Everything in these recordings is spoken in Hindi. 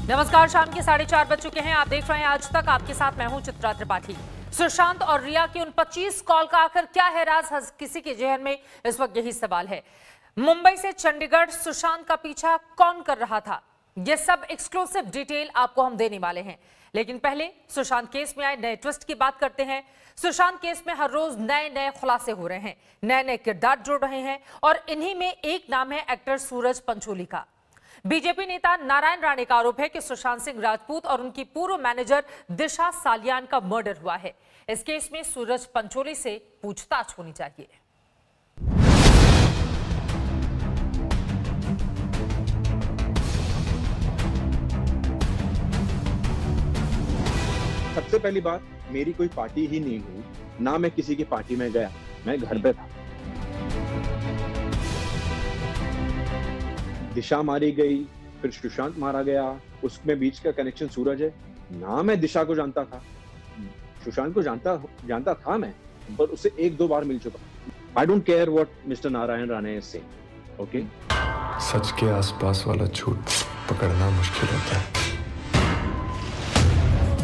नमस्कार, शाम के 4:30 बज चुके हैं। आप देख रहे हैं आज तक। आपके साथ मैं हूं चित्रा त्रिपाठी। सुशांत और रिया की उन 25 कॉल का आखिर क्या है राज, किसी के जहन में इस वक्त यही सवाल है। मुंबई से चंडीगढ़ सुशांत का पीछा कौन कर रहा था, ये सब एक्सक्लूसिव डिटेल आपको हम देने वाले हैं। लेकिन पहले सुशांत केस में आए नए ट्विस्ट की बात करते हैं। सुशांत केस में हर रोज नए नए खुलासे हो रहे हैं, नए नए किरदार जुड़ रहे हैं और इन्हीं में एक नाम है एक्टर सूरज पंचोली का। बीजेपी नेता नारायण राणे का आरोप है कि सुशांत सिंह राजपूत और उनकी पूर्व मैनेजर दिशा सालियान का मर्डर हुआ है। इस केस में सूरज पंचोली से पूछताछ होनी चाहिए। सबसे पहली बात, मेरी कोई पार्टी ही नहीं हुई, ना मैं किसी की पार्टी में गया, मैं घर पे था। दिशा मारी गई, फिर सुशांत मारा गया, उसमें बीच का कनेक्शन सूरज है। ना मैं दिशा को जानता था, सुशांत को जानता था मैं, पर उससे एक दो बार मिल चुका। I don't care what mister Narayan Rane is saying, okay? सच के आसपास वाला झूठ पकड़ना मुश्किल होता है।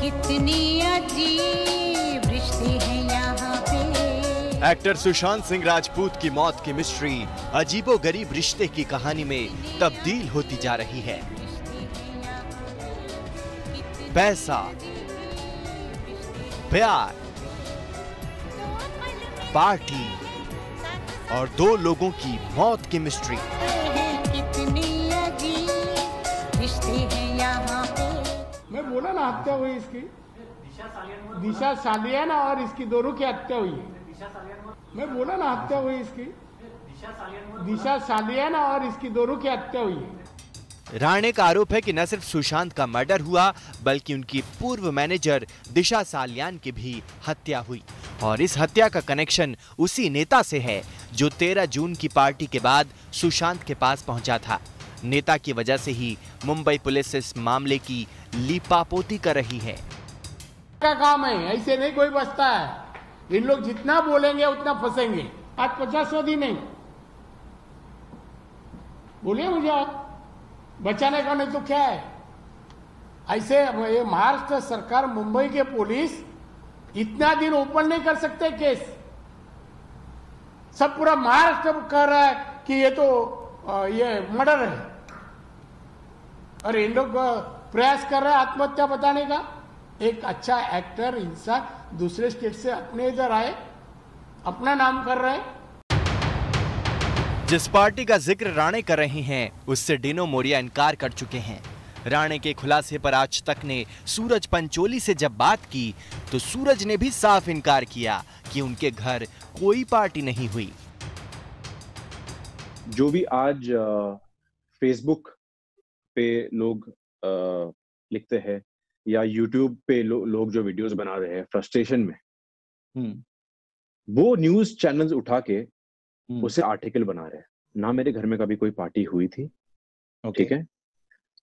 कितनी अजीब रिश्ते हैं यहाँ पे। एक्टर सुशांत सिंह राजपूत की मौत की मिस्ट्री अजीबोगरीब रिश्ते की कहानी में तब्दील होती जा रही है। पैसा, प्यार, पार्टी और दो लोगों की मौत की मिस्ट्री। कितनी अजीब रिश्ते हैं यहाँ पे। मैं बोला ना, हत्या हुई इसकी दिशा सालियान और इसकी दोनों की हत्या हुई है। मैं बोला ना, हत्या हुई इसकी दिशा सालियान और इसकी दोनों की हत्या हुई है। राणे का आरोप है कि न सिर्फ सुशांत का मर्डर हुआ, बल्कि उनकी पूर्व मैनेजर दिशा सालियान की भी हत्या हुई। और इस हत्या का कनेक्शन उसी नेता से है जो 13 जून की पार्टी के बाद सुशांत के पास पहुंचा था। नेता की वजह से ही मुंबई पुलिस इस मामले की लीपापोती कर रही है। का काम है, ऐसे नहीं कोई बचता है। इन लोग जितना बोलेंगे उतना फंसेंगे। आज 50 दिन नहीं बोलिए मुझे, आप बचाने का नहीं तो क्या है। ऐसे ये महाराष्ट्र सरकार, मुंबई के पुलिस इतना दिन ओपन नहीं कर सकते केस। सब पूरा महाराष्ट्र कह रहा है कि ये तो ये मर्डर है, और इन लोग प्रयास कर रहे हैं आत्महत्या बताने का। एक अच्छा एक्टर इंसान दूसरे स्टेट से अपने इधर आए, अपना नाम कर रहे हैं। जिस पार्टी का जिक्र राणे कर रहे हैं, उससे डिनो मोरिया इनकार कर चुके हैं। राणे के खुलासे पर आज तक ने सूरज पंचोली से जब बात की तो सूरज ने भी साफ इनकार किया कि उनके घर कोई पार्टी नहीं हुई। जो भी आज फेसबुक पे लोग लिखते हैं या यूट्यूब पे लोग जो वीडियोस बना रहे हैं फ्रस्ट्रेशन में, वो न्यूज चैनल्स उठा के उसे आर्टिकल बना रहे हैं। ना मेरे घर में कभी कोई पार्टी हुई थी, ठीक है?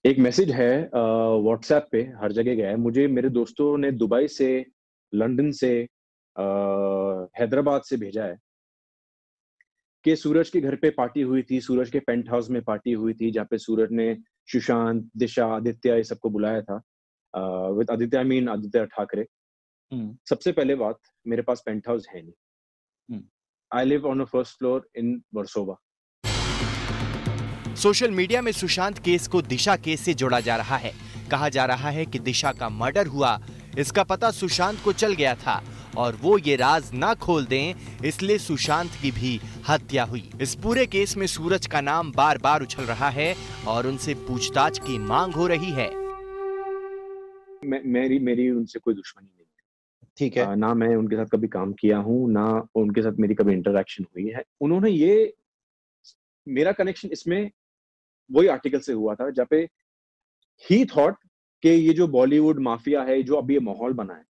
एक मैसेज है व्हाट्सएप पे, हर जगह गया है। मुझे मेरे दोस्तों ने दुबई से, लंदन से, हैदराबाद से भेजा है कि सूरज के घर पे पार्टी हुई थी, सूरज के पेंट हाउस में पार्टी हुई थी, जहाँ पे सूरज ने सुशांत, दिशा, आदित्य ये सबको बुलाया था। With Aditya I mean Aditya Thackeray. सबसे पहले बात, मेरे पास पेंट हाउस है नहीं। I live on a first floor in Versova. Social media में सुशांत केस को दिशा केस से जोड़ा जा रहा है। कहा जा रहा है कि दिशा का मर्डर हुआ, इसका पता सुशांत को चल गया था और वो ये राज ना खोल दें, इसलिए सुशांत की भी हत्या हुई। इस पूरे केस में सूरज का नाम बार बार उछल रहा है और उनसे पूछताछ की मांग हो रही है। मेरी उनसे कोई दुश्मनी नहीं है, ठीक है? ना मैं उनके साथ कभी काम किया हूँ, ना उनके साथ मेरी कभी इंटरेक्शन हुई है। उन्होंने ये, मेरा कनेक्शन इसमें वही आर्टिकल से हुआ था जहाँ पे ही थॉट कि ये जो बॉलीवुड माफिया है, जो अभी ये माहौल बना है,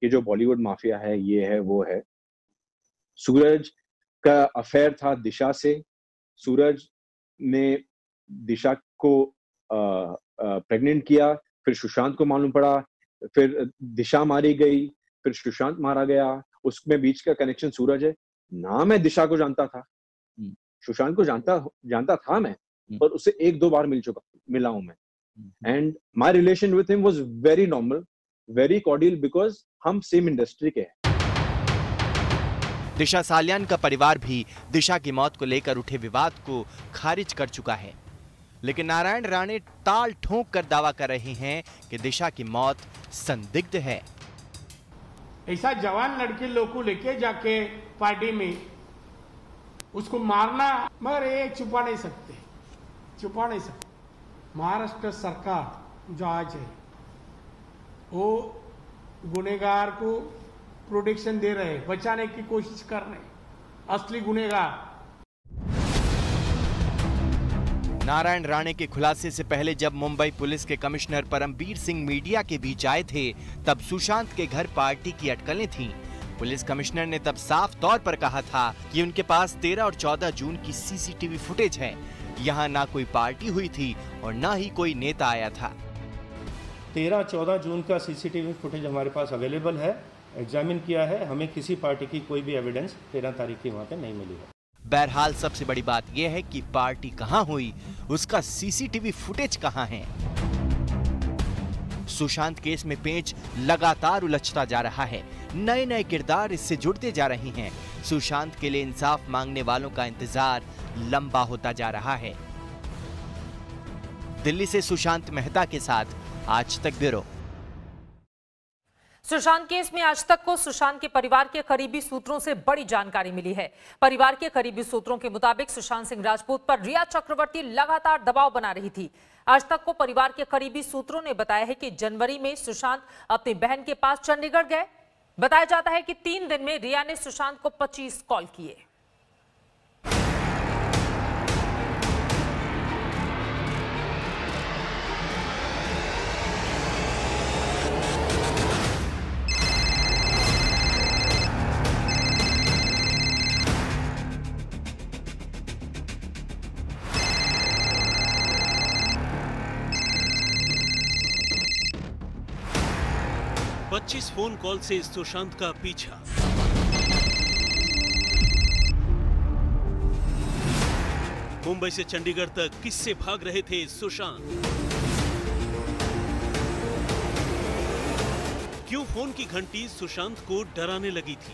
ये जो बॉलीवुड माफिया है, ये है वो है। सूरज का अफेयर था दिशा से। सूरज ने दिशा को प्रेग्नेंट किया, फिर सुशांत को मालूम पड़ा, फिर दिशा मारी गई, फिर सुशांत मारा गया। उसमें बीच का कनेक्शन सूरज है। ना मैं दिशा को जानता था, सुशांत को जानता था मैं, पर उससे एक दो बार मिला हूं मैं। And my relation with him was very normal, very cordial, because हम सेम इंडस्ट्री के हैं। दिशा सालियान का परिवार भी दिशा की मौत को लेकर उठे विवाद को खारिज कर चुका है, लेकिन नारायण राणे ताल ठोंक कर दावा कर रहे हैं कि दिशा की मौत संदिग्ध है। ऐसा जवान लड़की लोग को लेके जाके पार्टी में उसको मारना, मगर ये छुपा नहीं सकते। महाराष्ट्र सरकार जो आज है वो गुनेगार को प्रोटेक्शन दे रहे हैं, बचाने की कोशिश कर रहे हैं असली गुनेगार। नारायण राणे के खुलासे से पहले जब मुंबई पुलिस के कमिश्नर परमबीर सिंह मीडिया के बीच आए थे, तब सुशांत के घर पार्टी की अटकलें थीं। पुलिस कमिश्नर ने तब साफ तौर पर कहा था कि उनके पास 13 और 14 जून की सीसीटीवी फुटेज है। यहाँ ना कोई पार्टी हुई थी और ना ही कोई नेता आया था। 13-14 जून का सीसीटीवी फुटेज हमारे पास अवेलेबल है, एग्जामिन किया है। हमें किसी पार्टी की कोई भी एविडेंस 13 तारीख की वहाँ पे नहीं मिली है। बहरहाल सबसे बड़ी बात यह है कि पार्टी कहाँ हुई, उसका सीसीटीवी फुटेज कहाँ है। सुशांत केस में पेंच लगातार उलझता जा रहा है, नए नए किरदार इससे जुड़ते जा रहे हैं। सुशांत के लिए इंसाफ मांगने वालों का इंतजार लंबा होता जा रहा है। दिल्ली से सुशांत मेहता के साथ आज तक ब्यूरो। सुशांत केस में आज तक को सुशांत के परिवार के करीबी सूत्रों से बड़ी जानकारी मिली है। परिवार के करीबी सूत्रों के मुताबिक सुशांत सिंह राजपूत पर रिया चक्रवर्ती लगातार दबाव बना रही थी। आज तक को परिवार के करीबी सूत्रों ने बताया है कि जनवरी में सुशांत अपनी बहन के पास चंडीगढ़ गए। बताया जाता है कि 3 दिन में रिया ने सुशांत को 25 कॉल किए। फोन कॉल से सुशांत का पीछा। मुंबई से चंडीगढ़ तक किससे भाग रहे थे सुशांत? क्यों फोन की घंटी सुशांत को डराने लगी थी?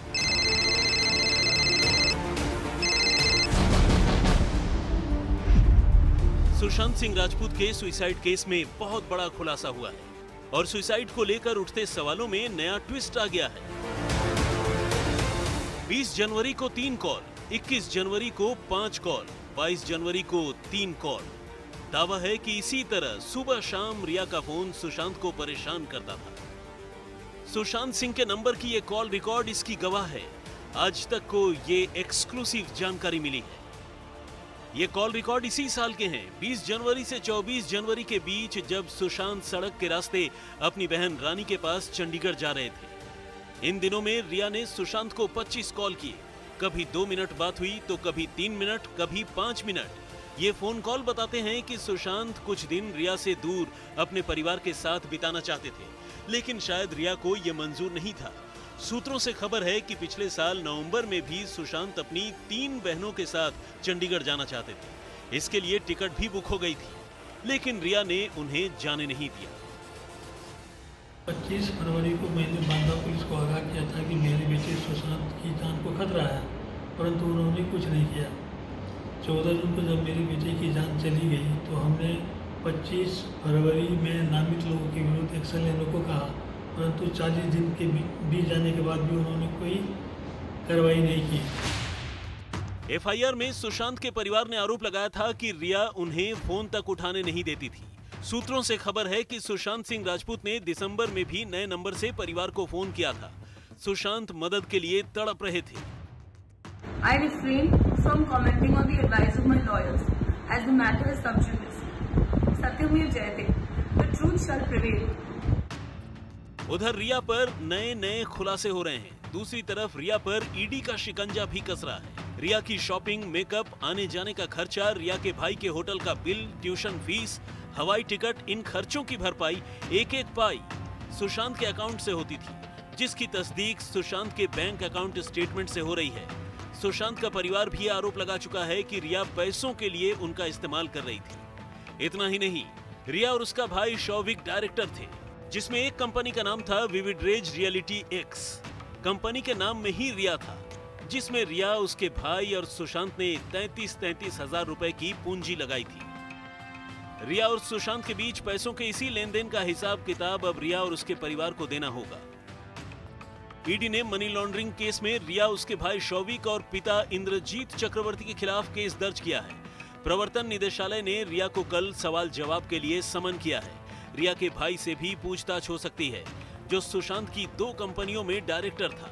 सुशांत सिंह राजपूत के सुसाइड केस में बहुत बड़ा खुलासा हुआ है और सुसाइड को लेकर उठते सवालों में नया ट्विस्ट आ गया है। 20 जनवरी को 3 कॉल, 21 जनवरी को 5 कॉल, 22 जनवरी को 3 कॉल। दावा है कि इसी तरह सुबह शाम रिया का फोन सुशांत को परेशान करता था। सुशांत सिंह के नंबर की ये कॉल रिकॉर्ड इसकी गवाह है। आज तक को ये एक्सक्लूसिव जानकारी मिली है। ये कॉल रिकॉर्ड इसी साल के हैं, 20 जनवरी से 24 जनवरी के बीच, जब सुशांत सड़क के रास्ते अपनी बहन रानी के पास चंडीगढ़ जा रहे थे। इन दिनों में रिया ने सुशांत को 25 कॉल किए। कभी 2 मिनट बात हुई तो कभी 3 मिनट, कभी 5 मिनट। ये फोन कॉल बताते हैं कि सुशांत कुछ दिन रिया से दूर अपने परिवार के साथ बिताना चाहते थे, लेकिन शायद रिया को यह मंजूर नहीं था। सूत्रों से खबर है कि पिछले साल नवंबर में भी सुशांत अपनी 3 बहनों के साथ चंडीगढ़ जाना चाहते थे। इसके लिए टिकट भी बुक हो गई थी, लेकिन रिया ने उन्हें जाने नहीं दिया। 25 फरवरी को मैंने बांदा पुलिस को आगाह किया था कि मेरे बेटे सुशांत की जान को खतरा है, परंतु उन्होंने कुछ नहीं किया। 14 जून को जब मेरे बेटे की जान चली गई तो हमने 25 फरवरी में नामित लोगों के विरुद्ध एक्शन लेने को कहा, परंतु 40 दिन के बीत जाने के बाद भी उन्होंने कोई कार्रवाई नहीं की। एफआईआर में सुशांत के परिवार ने आरोप लगाया था कि रिया उन्हें फोन तक उठाने नहीं देती थी। सूत्रों से खबर है कि सुशांत सिंह राजपूत ने दिसंबर में भी नए नंबर से परिवार को फोन किया था। सुशांत मदद के लिए तड़प रहे थे। I refrain from commenting on the advice of my lawyers as the matter is sub judice. Satyamir Jayate, the truth shall prevail. उधर रिया पर नए नए खुलासे हो रहे हैं। दूसरी तरफ रिया पर ईडी का शिकंजा भी कस रहा है। रिया की शॉपिंग, मेकअप, आने जाने का खर्चा, रिया के भाई के होटल का बिल, ट्यूशन फीस, हवाई टिकट, इन खर्चों की भरपाई एक एक पाई सुशांत के अकाउंट से होती थी, जिसकी तस्दीक सुशांत के बैंक अकाउंट स्टेटमेंट से हो रही है। सुशांत का परिवार भी आरोप लगा चुका है कि रिया पैसों के लिए उनका इस्तेमाल कर रही थी। इतना ही नहीं, रिया और उसका भाई शौविक डायरेक्टर थे, जिसमें एक कंपनी का नाम था विविडरेज रियलिटी एक्स। कंपनी के नाम में ही रिया था, जिसमें रिया, उसके भाई और सुशांत ने 33 हजार रुपए की पूंजी लगाई थी। रिया और सुशांत के बीच पैसों के इसी लेन देन का हिसाब किताब अब रिया और उसके परिवार को देना होगा। ईडी ने मनी लॉन्ड्रिंग केस में रिया, उसके भाई शौविक और पिता इंद्रजीत चक्रवर्ती के खिलाफ केस दर्ज किया है। प्रवर्तन निदेशालय ने रिया को कल सवाल जवाब के लिए समन किया है। रिया के भाई से भी पूछताछ हो सकती है, जो सुशांत की 2 कंपनियों में डायरेक्टर था।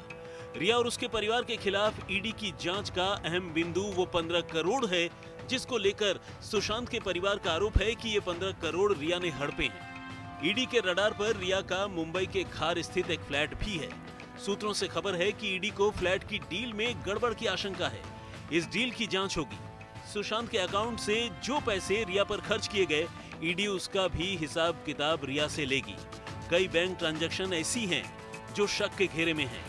रिया और उसके परिवार के खिलाफ ईडी की जांच का अहम बिंदु वो 15 करोड़ है, जिसको लेकर सुशांत के परिवार का आरोप है कि ये 15 करोड़ रिया ने हड़पे हैं। ईडी के रडार पर रिया का मुंबई के खार स्थित एक फ्लैट भी है। सूत्रों से खबर है कि ईडी को फ्लैट की डील में गड़बड़ की आशंका है। इस डील की जांच होगी। सुशांत के अकाउंट से जो पैसे रिया पर खर्च किए गए, ईडी उसका भी हिसाब किताब रिया से लेगी। कई बैंक ट्रांजैक्शन ऐसी हैं जो शक के घेरे में हैं।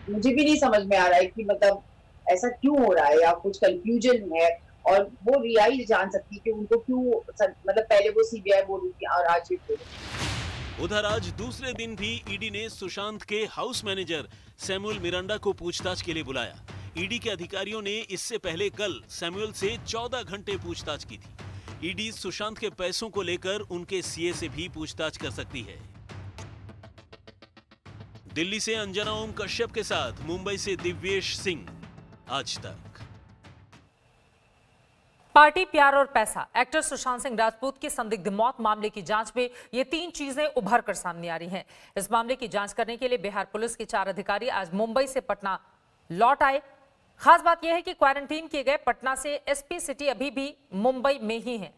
मुझे भी नहीं समझ में आ रहा है कि मतलब ऐसा क्यों हो रहा है, या कुछ कंफ्यूजन है, और वो रिया ही जान सकती है कि उनको क्यों, मतलब पहले वो सीबीआई बोल रही थी और आज भी बोल रही। उधर आज दूसरे दिन भी ईडी ने सुशांत के हाउस मैनेजर सैमुअल मिरांडा को पूछताछ के लिए बुलाया। ईडी के अधिकारियों ने इससे पहले कल सैमुअल से 14 घंटे पूछताछ की थी। ईडी सुशांत के पैसों को लेकर उनके सीए से भी पूछताछ कर सकती है। दिल्ली से अंजना ओम कश्यप के साथ मुंबई से दिव्येश सिंह, आज तक। पार्टी, प्यार और पैसा। एक्टर सुशांत सिंह राजपूत की संदिग्ध मौत मामले की जांच में ये 3 चीजें उभर कर सामने आ रही हैं। इस मामले की जांच करने के लिए बिहार पुलिस के 4 अधिकारी आज मुंबई से पटना लौट आए। खास बात यह है कि क्वारंटीन किए गए पटना से एसपी सिटी अभी भी मुंबई में ही है।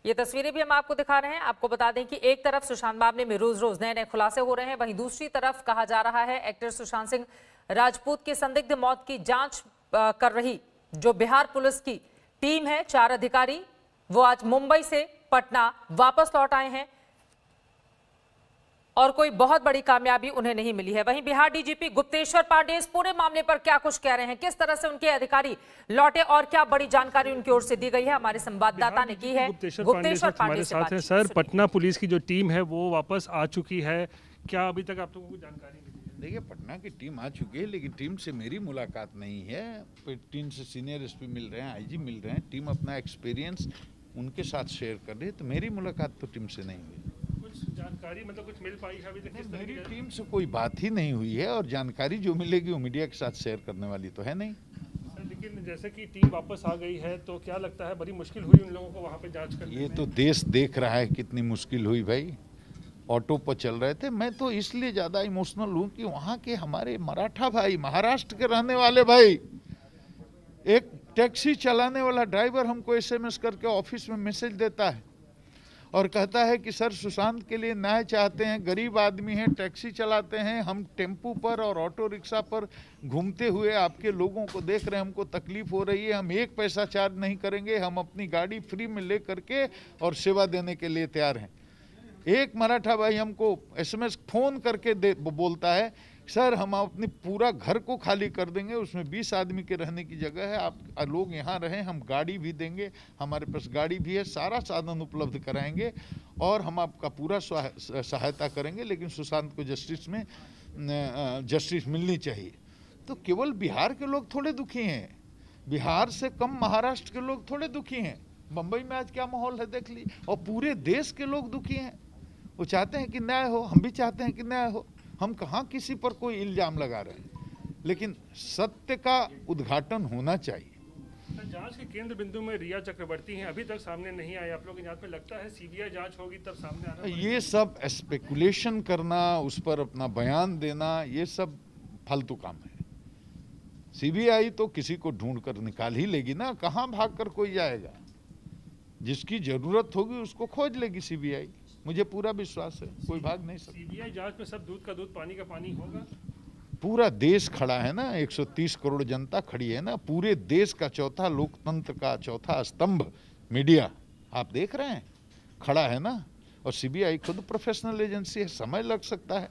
ये तस्वीरें भी हम आपको दिखा रहे हैं। आपको बता दें कि एक तरफ सुशांत मामले में रोज रोज नए नए खुलासे हो रहे हैं, वहीं दूसरी तरफ कहा जा रहा है एक्टर सुशांत सिंह राजपूत की संदिग्ध मौत की जांच कर रही जो बिहार पुलिस की टीम है, 4 अधिकारी, वो आज मुंबई से पटना वापस लौट आए हैं और कोई बहुत बड़ी कामयाबी उन्हें नहीं मिली है। वहीं बिहार डीजीपी गुप्तेश्वर पांडे इस पूरे मामले पर क्या कुछ कह रहे हैं, किस तरह से उनके अधिकारी लौटे और क्या बड़ी जानकारी उनकी ओर से दी गई है, हमारे संवाददाता ने की है। गुप्तेश्वर पांडे से बात। सर, पटना पुलिस की जो टीम है वो वापस आ चुकी है, क्या अभी तक आप लोगों को जानकारी मिली? देखिए, पटना की टीम आ चुकी है, लेकिन टीम से मेरी मुलाकात नहीं है। टीम से सीनियर एसपी मिल रहे हैं, आईजी मिल रहे हैं। टीम अपना एक्सपीरियंस उनके साथ शेयर कर रही है, तो मेरी मुलाकात तो टीम से नहीं हुई। कुछ जानकारी मतलब कुछ मिल पाई है अभी तक? मेरी टीम से कोई बात ही नहीं हुई है, और जानकारी जो मिलेगी वो मीडिया के साथ शेयर करने वाली तो है नहीं। लेकिन जैसे कि टीम वापस आ गई है, तो क्या लगता है बड़ी मुश्किल हुई उन लोगों को वहाँ पे जांच करने में? ये तो देश देख रहा है कितनी मुश्किल हुई भाई। ऑटो पर चल रहे थे। मैं तो इसलिए ज़्यादा इमोशनल हूँ कि वहाँ के हमारे मराठा भाई, महाराष्ट्र के रहने वाले भाई, एक टैक्सी चलाने वाला ड्राइवर हमको एसएमएस करके ऑफिस में मैसेज देता है और कहता है कि सर, सुशांत के लिए न्याय चाहते हैं, गरीब आदमी हैं, टैक्सी चलाते हैं, हम टेम्पू पर और ऑटो रिक्शा पर घूमते हुए आपके लोगों को देख रहे हैं, हमको तकलीफ हो रही है, हम 1 पैसा चार्ज नहीं करेंगे, हम अपनी गाड़ी फ्री में ले करके और सेवा देने के लिए तैयार हैं। एक मराठा भाई हमको एसएमएस फोन करके बोलता है, सर हम अपनी पूरा घर को खाली कर देंगे, उसमें 20 आदमी के रहने की जगह है, आप लोग यहाँ रहें, हम गाड़ी भी देंगे, हमारे पास गाड़ी भी है, सारा साधन उपलब्ध कराएंगे और हम आपका पूरा सहायता करेंगे, लेकिन सुशांत को जस्टिस मिलनी चाहिए। तो केवल बिहार के लोग थोड़े दुखी हैं, बिहार से कम महाराष्ट्र के लोग थोड़े दुखी हैं। मुंबई में आज क्या माहौल है देख ली, और पूरे देश के लोग दुखी हैं। वो चाहते हैं कि न्याय हो, हम भी चाहते हैं कि न्याय हो। हम कहाँ किसी पर कोई इल्जाम लगा रहे हैं, लेकिन सत्य का उद्घाटन होना चाहिए। जांच के केंद्र बिंदु में रिया चक्रवर्ती हैं, अभी तक सामने नहीं आए। आप लोग की जांच में लगता है सीबीआई जांच होगी तब सामने आना? ये सब स्पेकुलेशन करना, उस पर अपना बयान देना, ये सब फालतू काम है। सीबीआई तो किसी को ढूंढ कर निकाल ही लेगी ना, कहाँ भाग कर कोई जाएगा। जिसकी जरूरत होगी उसको खोज लेगी सीबीआई, मुझे पूरा विश्वास है, कोई भाग नहीं सकता। सीबीआई जांच में सब दूध का दूध पानी का पानी होगा। पूरा देश खड़ा है ना, 130 करोड़ जनता खड़ी है ना, पूरे देश का चौथा लोकतंत्र का चौथा स्तंभ मीडिया, आप देख रहे हैं, खड़ा है ना। और सीबीआई खुद प्रोफेशनल एजेंसी है, समय लग सकता है,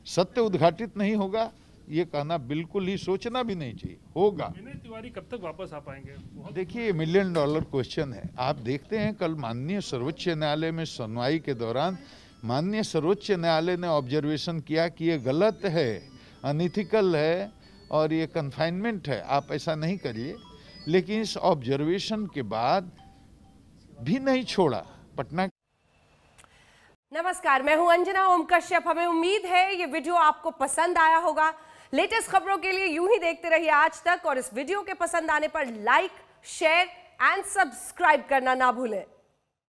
सत्य उद्घाटित नहीं होगा ये कहना बिल्कुल ही सोचना भी नहीं चाहिए। होगा। विनय तिवारी कब तक वापस आ पाएंगे? देखिए, ये $1 मिलियन क्वेश्चन है। आप देखते हैं कल माननीय सर्वोच्च न्यायालय में सुनवाई के दौरान माननीय सर्वोच्च न्यायालय ने ऑब्जर्वेशन किया कि ये गलत है, अनइथिकल है और ये कन्फाइनमेंट है, आप ऐसा नहीं करिए। लेकिन इस ऑब्जर्वेशन के बाद भी नहीं छोड़ा पटना। नमस्कार, मैं हूं अंजना ओम कश्यप। हमें उम्मीद है ये वीडियो आपको पसंद आया होगा। लेटेस्ट खबरों के लिए यूं ही देखते रहिए आज तक और इस वीडियो के पसंद आने पर लाइक, शेयर एंड सब्सक्राइब करना ना भूलें।